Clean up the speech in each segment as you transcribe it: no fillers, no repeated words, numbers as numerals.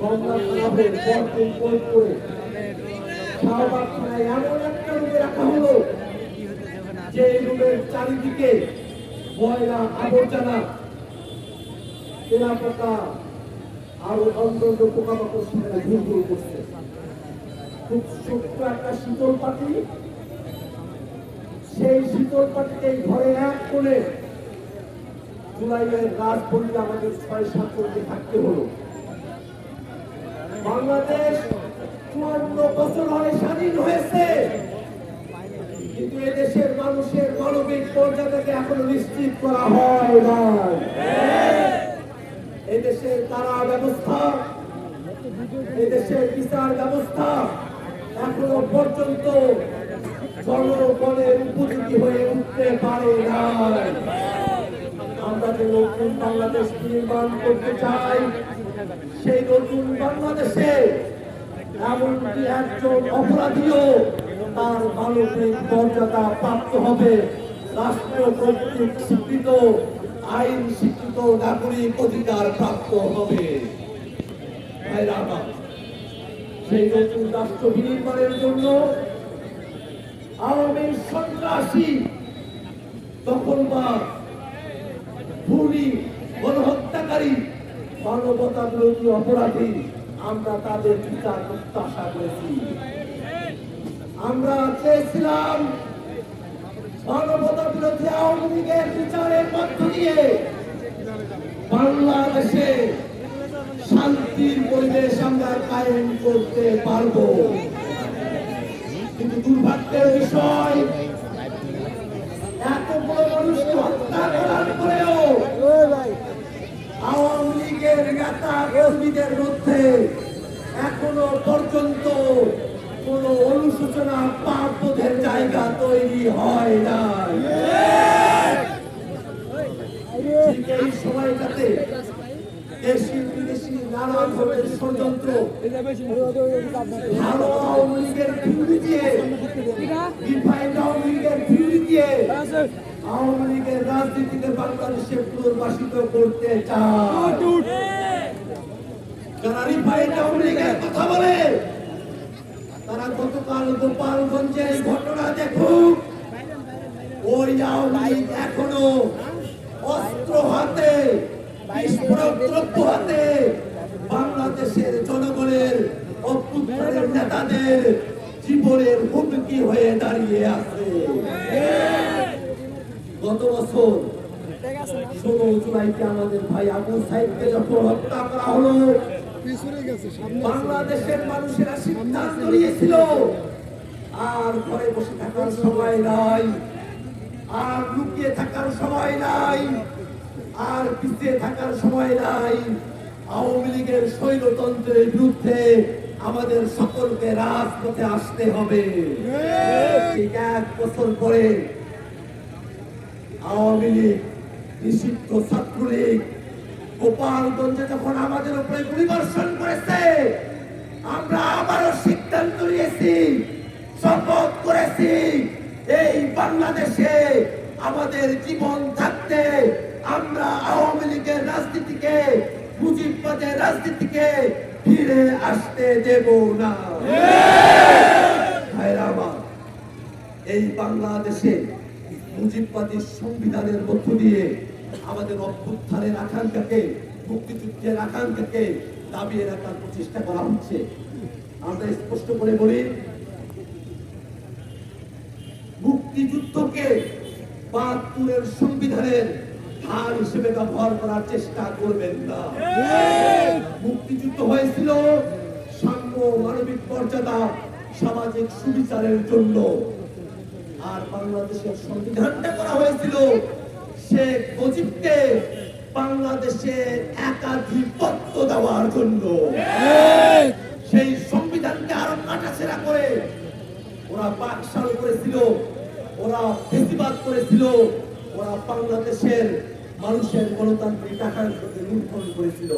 রমনা ক্লাবের পরদিন প্রয়োগ করে শাহবাগ থানায় এমন একটা রুমে রাখা হলো যে রুমের চারিদিকে ময়লা আবর্জনা তেলাপোকা আরো অন্যান্য পোকামাকড় সেখানে ঘুরঘুর করছে। খুব ছোট্ট একটা শীতল পাটি, সেই শীতল পাটিকে ঘরে এক কোণে জুলাইয়ের রাত পর্যন্ত আমাদের ৬-৭ করতে থাকতে হলো। বাংলাদেশ ৫৪ বছর হয় স্বাধীন হয়েছে, কিন্তু এদেশের মানুষের মানবিক মর্যাদাকে এখনো নিশ্চিত করা হয় না। এদেশের কারা ব্যবস্থা, এদেশের বিচার ব্যবস্থা এখনো পর্যন্ত জনগণের উপযোগী হয়ে উঠতে পারে না। আমরা যে নতুন বাংলাদেশ নির্মাণ করতে চাই, সেই নতুন বাংলাদেশে এমনকি একজন অপরাধীও তার মানবিক মর্যাদা প্রাপ্ত হবে, রাষ্ট্র কর্তৃক স্বীকৃত আইন স্বীকৃত নাগরিক অধিকার প্রাপ্ত হবে। সেই নতুন রাষ্ট্র বিনির্মাণের জন্য আওয়ামী সন্ত্রাসী দখলবাদ খুনি গণহত্যাকারী মানবতা বিরোধী অপরাধী আমরা তাদের বিচার প্রত্যাশা করেছি। আমরা চেয়েছিলাম মানবতা বিরোধী আওয়ামী লীগের বিচারের মধ্য দিয়ে বাংলাদেশে শান্তির পরিবেশ আমরা কায়েম করতে পারব। কিন্তু দুর্ভাগ্যের বিষয়, এত বড় মানুষকে হত্যা করার পরেও আওয়ামী লীগের নেতা কর্মীদের মধ্যে এখনো পর্যন্ত কোন অনুশোচনা পাপবোধের জায়গা তৈরি হয় না। এই সময়টাতে দেশি বিদেশি নানা ধরনের ষড়যন্ত্র ভালো আওয়ামী লীগের থিওরি দিয়ে, ডিফাইন্ড আওয়ামী লীগের থিওরি দিয়ে আওয়ামী লীগের রাজনীতিকে বাংলাদেশে পুনর্বাসিত করতে চায়। যারা রিফাইন্ড আওয়ামী লীগের কথা বলে তারা গতকাল গোপালগঞ্জের ঘটনা দেখুক। ওই আওয়ামী লীগ এখনো অস্ত্র হাতে, বিস্ফোরক দ্রব্য হাতে বাংলাদেশের জনগণের অভ্যুত্থানের নেতাদের জীবনের হুমকি হয়ে দাঁড়িয়ে আছে। গত বছর ১৬ জুলাইতে আমাদের ভাই আবু সাইদকে যখন হত্যা করা হলো, বাংলাদেশের মানুষেরা সিদ্ধান্ত নিয়েছিল আর ঘরে বসে থাকার সময় নাই, আর লুকিয়ে থাকার সময় নাই, আর পিছিয়ে থাকার সময় নাই। আওয়ামী লীগের স্বৈরতন্ত্রের বিরুদ্ধে আমাদের সকলকে রাজপথে আসতে হবে। ঠিক ১ বছর পরে আওয়ামী লীগ, নিষিদ্ধ ছাত্রলীগ গোপালগঞ্জে যখন আমাদের উপরে গুলিবর্ষণ করেছে, আমরা আবারও সিদ্ধান্ত নিয়েছি, শপথ করেছি, এই বাংলাদেশে আমাদের জীবন থাকতে আমরা আওয়ামী লীগের রাজনীতিকে, মুজিববাদের রাজনীতিকে ফিরে আসতে দেব না। এই বাংলাদেশে মুজিববাদী সংবিধানের মধ্য দিয়ে আমাদের অভ্যুত্থানের আকাঙ্ক্ষাকে, মুক্তিযুদ্ধের আকাঙ্ক্ষাকে দাবিয়ে রাখার প্রচেষ্টা করা হচ্ছে। আমরা স্পষ্ট করে বলি, মুক্তিযুদ্ধকে ৭২-এর সংবিধানের ধার হিসেবে ব্যবহার করার চেষ্টা করবেন না। মুক্তিযুদ্ধ হয়েছিল সাম্য, মানবিক মর্যাদা, সামাজিক সুবিচারের জন্য। আর বাংলাদেশের সংবিধানটা করা হয়েছিল শেখ মুজিবকে বাংলাদেশের একাধিপত্য দেওয়ার জন্য। সেই সংবিধানকে আরো কাটাছেড়া করে ওরা বাকশাল করেছিল, ওরা ফেসিবাদ করেছিল, ওরা বাংলাদেশের মানুষের গণতান্ত্রিক আকাঙ্ক্ষাকে লুণ্ঠন করেছিল।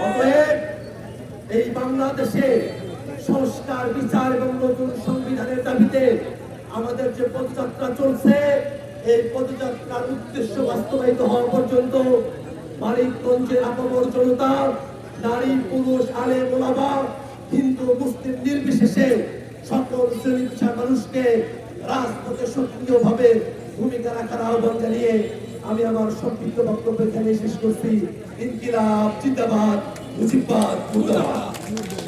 অতএব এই বাংলাদেশে সংস্কার, বিচার এবং নতুন সংবিধানের দাবিতে আমাদের যে পদযাত্রা চলছে, এই পদযাত্রার উদ্দেশ্য বাস্তবায়িত হওয়া পর্যন্ত মানিকগঞ্জের আপামর জনতা নারী পুরুষ আলেম ওলামা হিন্দু মুসলিম নির্বিশেষে সকল শ্রেণী পেশার মানুষকে রাজপথে সক্রিয়ভাবে ভূমিকা রাখার আহ্বান জানিয়ে আমি আমার সংক্ষিপ্ত বক্তব্য এখানে শেষ করছি। ইনকিলাব জিন্দাবাদ, মুজিববাদ মুর্দাবাদ।